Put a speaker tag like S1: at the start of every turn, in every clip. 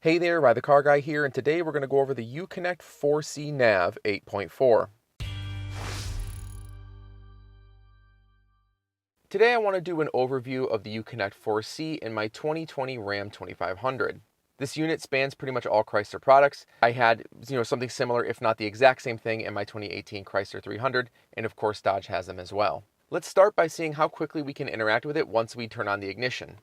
S1: Hey there, Ride the Car Guy here, and today we're going to go over the Uconnect 4C Nav 8.4. Today I want to do an overview of the Uconnect 4C in my 2020 Ram 2500. This unit spans pretty much all Chrysler products. I had, something similar, if not the exact same thing, in my 2018 Chrysler 300, and of course Dodge has them as well. Let's start by seeing how quickly we can interact with it once we turn on the ignition.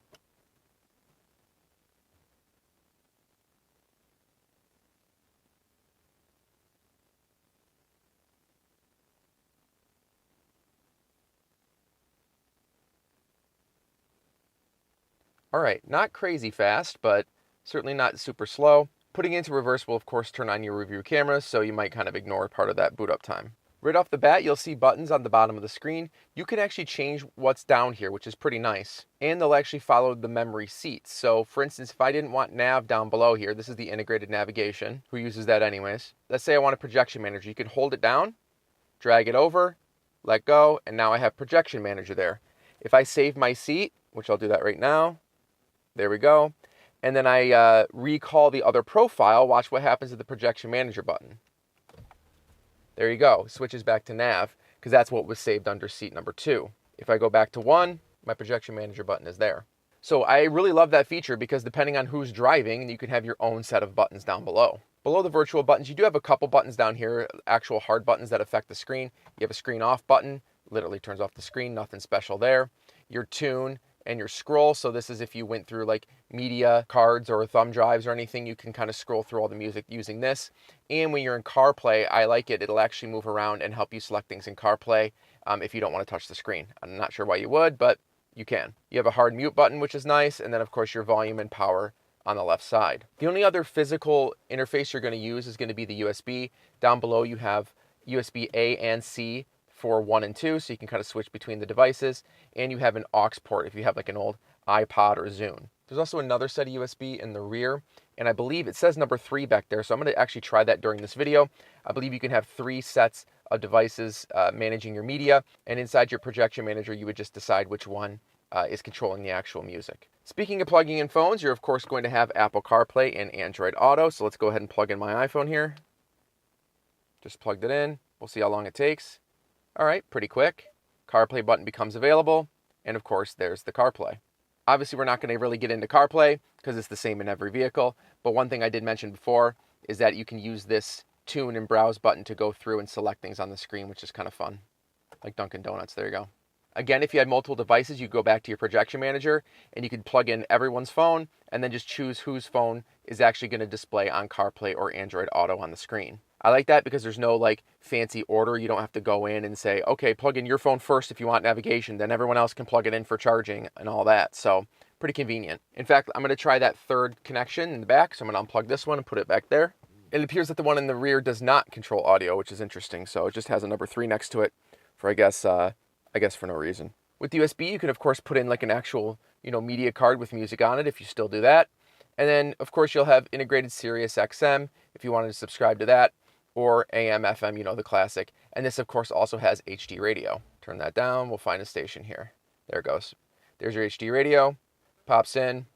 S1: Alright, not crazy fast, but certainly not super slow. Putting it into reverse will of course turn on your rear camera, so you might kind of ignore part of that boot up time. Right off the bat, you'll see buttons on the bottom of the screen. You can actually change what's down here, which is pretty nice. And they'll actually follow the memory seats. So for instance, if I didn't want nav down below here, this is the integrated navigation. Who uses that anyways? Let's say I want a projection manager. You can hold it down, drag it over, let go, and now I have projection manager there. If I save my seat, which I'll do that right now, there we go. And then I recall the other profile. Watch what happens to the projection manager button. There you go. Switches back to nav because that's what was saved under seat number 2. If I go back to 1, my projection manager button is there. So I really love that feature because depending on who's driving, you can have your own set of buttons down below. Below the virtual buttons, you do have a couple buttons down here, actual hard buttons that affect the screen. You have a screen off button, literally turns off the screen, nothing special there. Your tune and your scroll, so this is if you went through like media cards or thumb drives or anything, you can kind of scroll through all the music using this. And when you're in CarPlay, I like it, it'll actually move around and help you select things in CarPlay if you don't want to touch the screen. I'm not sure why you would, but you can. You have a hard mute button, which is nice, and then of course your volume and power on the left side. The only other physical interface you're going to use is going to be the USB. Down below you have USB A and C for 1 and 2, so you can kind of switch between the devices, and you have an aux port if you have like an old iPod or Zune. There's also another set of USB in the rear, and I believe it says number 3 back there, so I'm going to actually try that during this video. I believe you can have 3 sets of devices managing your media, and inside your projection manager you would just decide which one is controlling the actual music. Speaking of plugging in phones, you're of course going to have Apple CarPlay and Android Auto, so let's go ahead and plug in my iPhone here. Just plugged it in. We'll see how long it takes. Alright, pretty quick. CarPlay button becomes available, and of course there's the CarPlay. Obviously we're not going to really get into CarPlay because it's the same in every vehicle, but one thing I did mention before is that you can use this tune and browse button to go through and select things on the screen, which is kind of fun. Like Dunkin' Donuts, there you go. Again, if you had multiple devices, you go back to your projection manager and you can plug in everyone's phone and then just choose whose phone is actually going to display on CarPlay or Android Auto on the screen. I like that because there's no like fancy order. You don't have to go in and say, okay, plug in your phone first if you want navigation, then everyone else can plug it in for charging and all that. So pretty convenient. In fact, I'm going to try that third connection in the back. So I'm going to unplug this one and put it back there. It appears that the one in the rear does not control audio, which is interesting. So it just has a number 3 next to it for, I guess for no reason. With USB, you can of course put in like an actual, media card with music on it if you still do that. And then of course you'll have integrated Sirius XM if you wanted to subscribe to that, or AM, FM, the classic. And this of course also has HD radio. Turn that down, we'll find a station here. There it goes. There's your HD radio, pops in.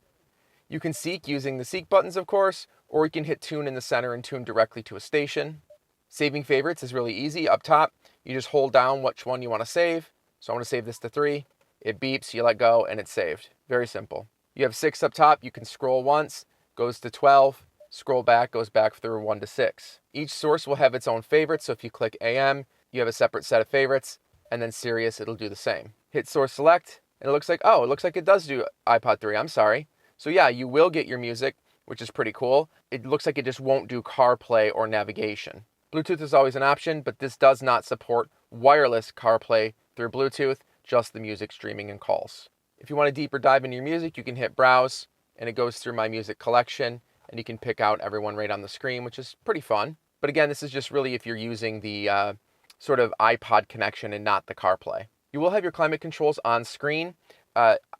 S1: You can seek using the seek buttons of course, or you can hit tune in the center and tune directly to a station. Saving favorites is really easy. Up top, you just hold down which one you want to save. So I want to save this to 3. It beeps, you let go, and it's saved. Very simple. You have 6 up top. You can scroll once, goes to 12. Scroll back, goes back through 1 to 6. Each source will have its own favorites. So if you click AM, you have a separate set of favorites. And then Sirius, it'll do the same. Hit source select, and it looks like it does do iPod 3. I'm sorry. So yeah, you will get your music, which is pretty cool. It looks like it just won't do CarPlay or navigation. Bluetooth is always an option, but this does not support wireless CarPlay through Bluetooth, just the music streaming and calls. If you want a deeper dive into your music, you can hit browse and it goes through my music collection and you can pick out everyone right on the screen, which is pretty fun. But again, this is just really if you're using the sort of iPod connection and not the CarPlay. You will have your climate controls on screen.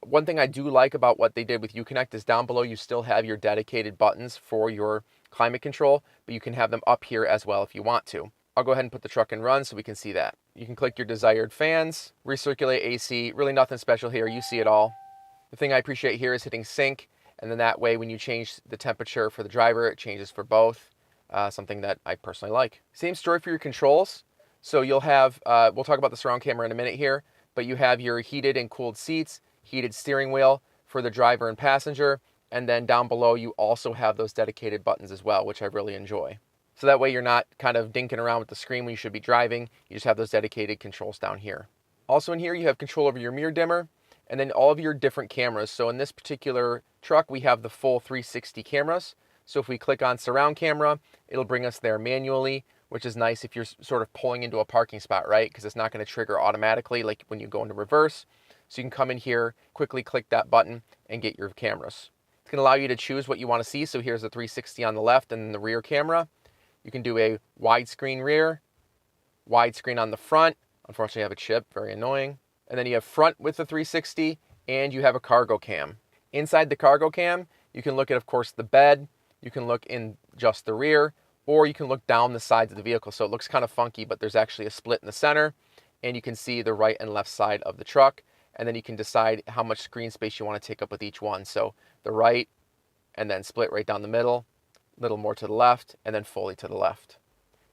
S1: One thing I do like about what they did with Uconnect is down below you still have your dedicated buttons for your climate control, but you can have them up here as well if you want to. I'll go ahead and put the truck in run so we can see that. You can click your desired fans, recirculate AC, really nothing special here, you see it all. The thing I appreciate here is hitting sync And then that way, when you change the temperature for the driver, it changes for both. Something that I personally like. Same story for your controls. So you'll have, we'll talk about the surround camera in a minute here, but you have your heated and cooled seats, heated steering wheel for the driver and passenger, and then down below you also have those dedicated buttons as well, which I really enjoy. So that way you're not kind of dinking around with the screen when you should be driving. You just have those dedicated controls down here. Also in here you have control over your mirror dimmer and then all of your different cameras. So in this particular truck we have the full 360 cameras. So if we click on surround camera, it'll bring us there manually, which is nice if you're sort of pulling into a parking spot, right? Because it's not going to trigger automatically like when you go into reverse. So you can come in here, quickly click that button and get your cameras. It's going to allow you to choose what you want to see. So here's the 360 on the left and then the rear camera. You can do a widescreen rear, widescreen on the front. Unfortunately, I have a chip, very annoying. And then you have front with the 360 and you have a cargo cam. Inside the cargo cam, you can look at, of course, the bed. You can look in just the rear, or you can look down the sides of the vehicle. So it looks kind of funky, but there's actually a split in the center, and you can see the right and left side of the truck. And then you can decide how much screen space you want to take up with each one. So the right, and then split right down the middle, a little more to the left, and then fully to the left.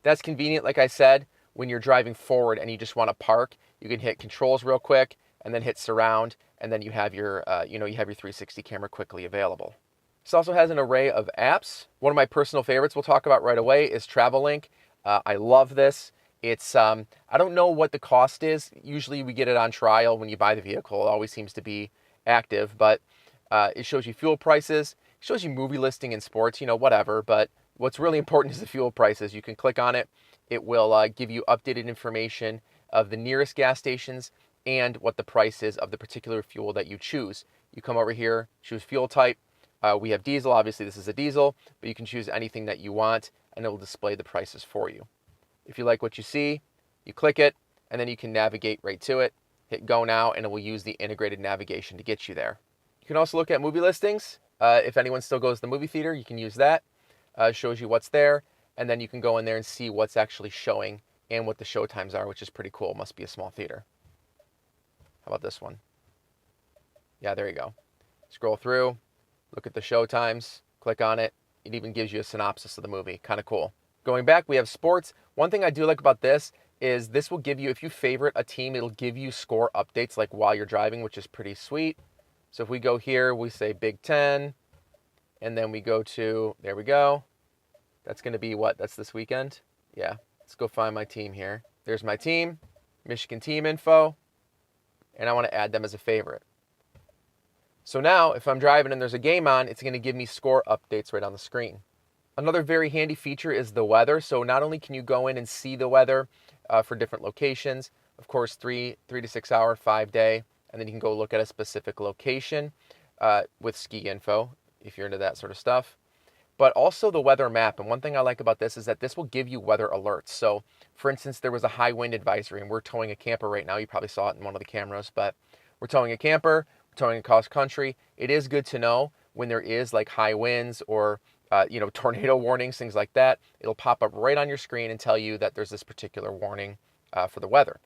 S1: That's convenient, like I said, when you're driving forward and you just want to park, you can hit controls real quick, and then hit surround, and then you have your, you have your 360 camera quickly available. This also has an array of apps. One of my personal favorites we'll talk about right away is TravelLink. I love this. It's, I don't know what the cost is. Usually we get it on trial when you buy the vehicle. It always seems to be active, but it shows you fuel prices. It shows you movie listing and sports, whatever. But what's really important is the fuel prices. You can click on it. It will give you updated information of the nearest gas stations and what the price is of the particular fuel that you choose. You come over here, choose fuel type. We have diesel, obviously this is a diesel, but you can choose anything that you want and it will display the prices for you. If you like what you see, you click it and then you can navigate right to it. Hit go now and it will use the integrated navigation to get you there. You can also look at movie listings. If anyone still goes to the movie theater, you can use that. It shows you what's there and then you can go in there and see what's actually showing and what the show times are, which is pretty cool. Must be a small theater. How about this one? Yeah, there you go. Scroll through. Look at the show times, click on it. It even gives you a synopsis of the movie. Kind of cool. Going back, we have sports. One thing I do like about this is this will give you, if you favorite a team, it'll give you score updates like while you're driving, which is pretty sweet. So if we go here, we say Big Ten, and then we go to, there we go. That's going to be what? That's this weekend? Yeah. Let's go find my team here. There's my team, Michigan team info, and I want to add them as a favorite. So now, if I'm driving and there's a game on, it's going to give me score updates right on the screen. Another very handy feature is the weather. So not only can you go in and see the weather for different locations, of course, 3 to 6 hour, 5 day, and then you can go look at a specific location with ski info if you're into that sort of stuff. But also the weather map. And one thing I like about this is that this will give you weather alerts. So for instance, there was a high wind advisory and we're towing a camper right now. You probably saw it in one of the cameras, but we're towing a camper. Towing across country, it is good to know when there is like high winds or tornado warnings, things like that. It'll pop up right on your screen and tell you that there's this particular warning for the weather.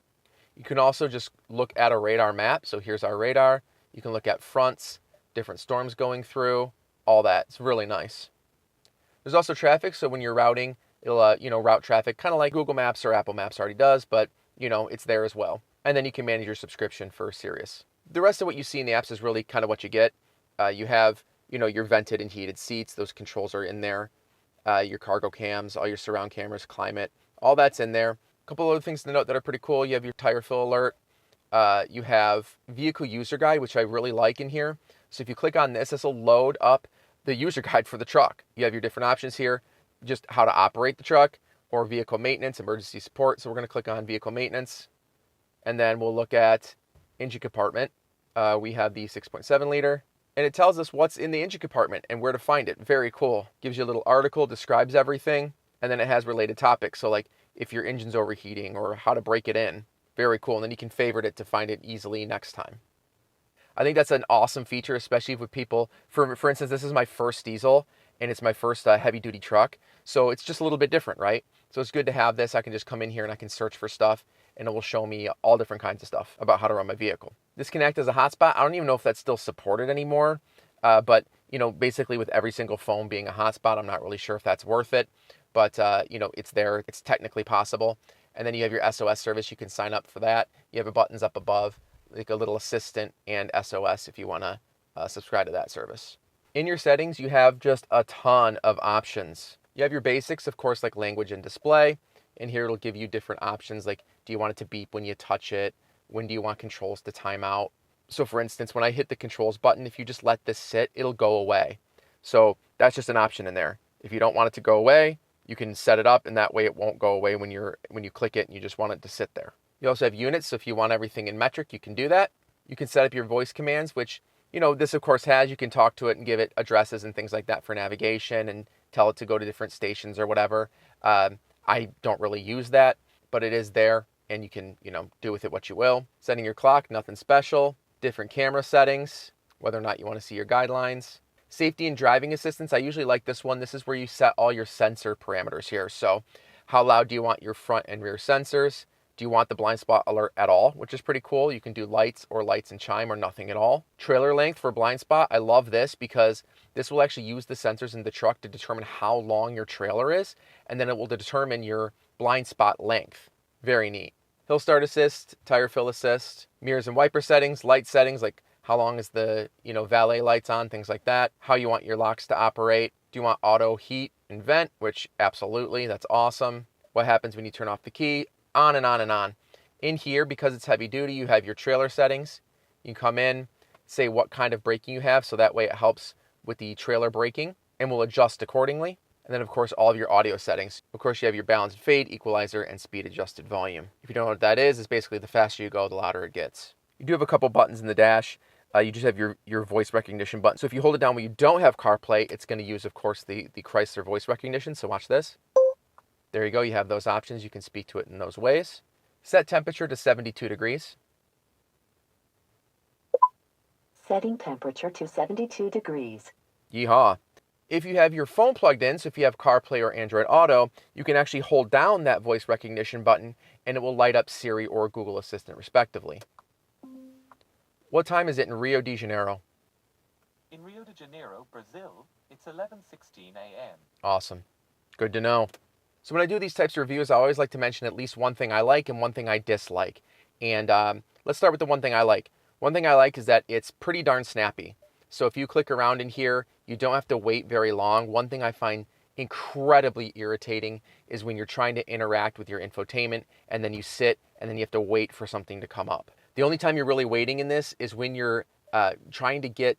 S1: You can also just look at a radar map. So here's our radar. You can look at fronts, different storms going through, all that. It's really nice. There's also traffic. So when you're routing, it'll route traffic kind of like Google Maps or Apple Maps already does, but it's there as well. And then you can manage your subscription for Sirius. The rest of what you see in the apps is really kind of what you get. You have, your vented and heated seats. Those controls are in there. Your cargo cams, all your surround cameras, climate, all that's in there. A couple other things to note that are pretty cool. You have your tire fill alert. You have vehicle user guide, which I really like in here. So if you click on this, this will load up the user guide for the truck. You have your different options here, just how to operate the truck or vehicle maintenance, emergency support. So we're going to click on vehicle maintenance and then we'll look at engine compartment. We have the 6.7 liter and it tells us what's in the engine compartment and where to find it. Very cool. Gives you a little article, describes everything, and then it has related topics. So like if your engine's overheating or how to break it in. Very cool. And then you can favorite it to find it easily next time. I think that's an awesome feature, especially with people. For instance, this is my first diesel and it's my first heavy duty truck. So it's just a little bit different, right? So it's good to have this. I can just come in here and I can search for stuff and it will show me all different kinds of stuff about how to run my vehicle. This can act as a hotspot. I don't even know if that's still supported anymore. But, basically with every single phone being a hotspot, I'm not really sure if that's worth it. But, it's there. It's technically possible. And then you have your SOS service. You can sign up for that. You have buttons up above, like a little assistant and SOS if you want to subscribe to that service. In your settings, you have just a ton of options. You have your basics, of course, like language and display. And here it'll give you different options, like do you want it to beep when you touch it? When do you want controls to time out? So for instance, when I hit the controls button, if you just let this sit, it'll go away. So that's just an option in there. If you don't want it to go away, you can set it up, and that way it won't go away when you click it and you just want it to sit there. You also have units, so if you want everything in metric, you can do that. You can set up your voice commands, which, this of course you can talk to it and give it addresses and things like that for navigation and tell it to go to different stations or whatever. I don't really use that, but it is there and you can, do with it what you will. Setting your clock, nothing special. Different camera settings, whether or not you want to see your guidelines. Safety and driving assistance, I usually like this one. This is where you set all your sensor parameters here. So how loud do you want your front and rear sensors? Do you want the blind spot alert at all, which is pretty cool. You can do lights or lights and chime or nothing at all. Trailer length for blind spot, I love this because this will actually use the sensors in the truck to determine how long your trailer is, and then it will determine your blind spot length. Very neat. Hill start assist, tire fill assist, mirrors and wiper settings, light settings, like how long is the, valet lights on, things like that. How you want your locks to operate. Do you want auto heat and vent, which absolutely, that's awesome. What happens when you turn off the key? On and on and on. In here, because it's heavy duty, you have your trailer settings. You can come in, say what kind of braking you have, so that way it helps with the trailer braking and will adjust accordingly. And then of course all of your audio settings. Of course you have your balance and fade, equalizer, and speed adjusted volume. If you don't know what that is, it's basically the faster you go, the louder it gets. You do have a couple buttons in the dash. You just have your voice recognition button. So if you hold it down when you don't have CarPlay, it's going to use, of course, the Chrysler voice recognition. So watch this. There you go. You have those options. You can speak to it in those ways. Set temperature to 72 degrees.
S2: Setting temperature to 72 degrees.
S1: Yeehaw. If you have your phone plugged in, so if you have CarPlay or Android Auto, you can actually hold down that voice recognition button and it will light up Siri or Google Assistant respectively. What time is it in Rio de Janeiro?
S3: In Rio de Janeiro, Brazil, it's 11:16 a.m.
S1: Awesome. Good to know. So when I do these types of reviews, I always like to mention at least one thing I like and one thing I dislike. And let's start with the one thing I like. One thing I like is that it's pretty darn snappy. So if you click around in here, you don't have to wait very long. One thing I find incredibly irritating is when you're trying to interact with your infotainment and then you sit and then you have to wait for something to come up. The only time you're really waiting in this is when you're trying to get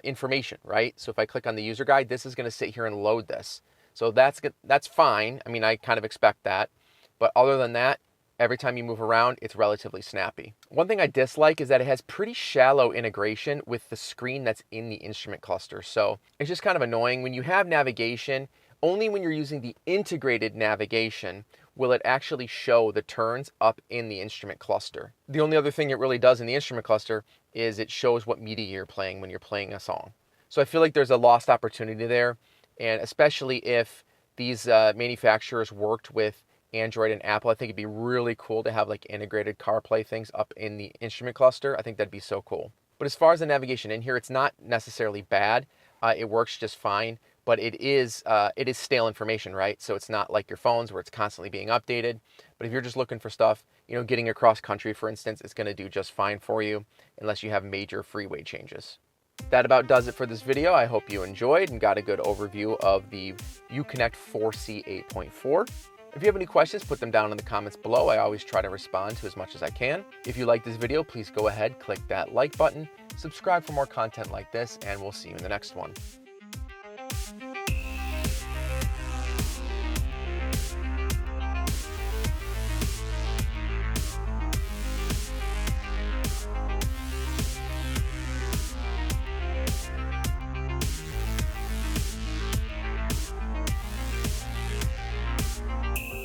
S1: information, right? So if I click on the user guide, this is going to sit here and load this. So that's fine. I mean, I kind of expect that. But other than that, every time you move around, it's relatively snappy. One thing I dislike is that it has pretty shallow integration with the screen that's in the instrument cluster. So it's just kind of annoying. When you have navigation, only when you're using the integrated navigation will it actually show the turns up in the instrument cluster. The only other thing it really does in the instrument cluster is it shows what media you're playing when you're playing a song. So I feel like there's a lost opportunity there, and especially if these manufacturers worked with Android and Apple, I think it'd be really cool to have like integrated CarPlay things up in the instrument cluster. I think that'd be so cool. But as far as the navigation in here, it's not necessarily bad. It works just fine, but it is stale information, right? So it's not like your phones where it's constantly being updated. But if you're just looking for stuff, getting across country, for instance, it's going to do just fine for you unless you have major freeway changes. That about does it for this video. I hope you enjoyed and got a good overview of the Uconnect 4C 8.4. If you have any questions, put them down in the comments below. I always try to respond to as much as I can. If you like this video, please go ahead, click that like button, subscribe for more content like this, and we'll see you in the next one.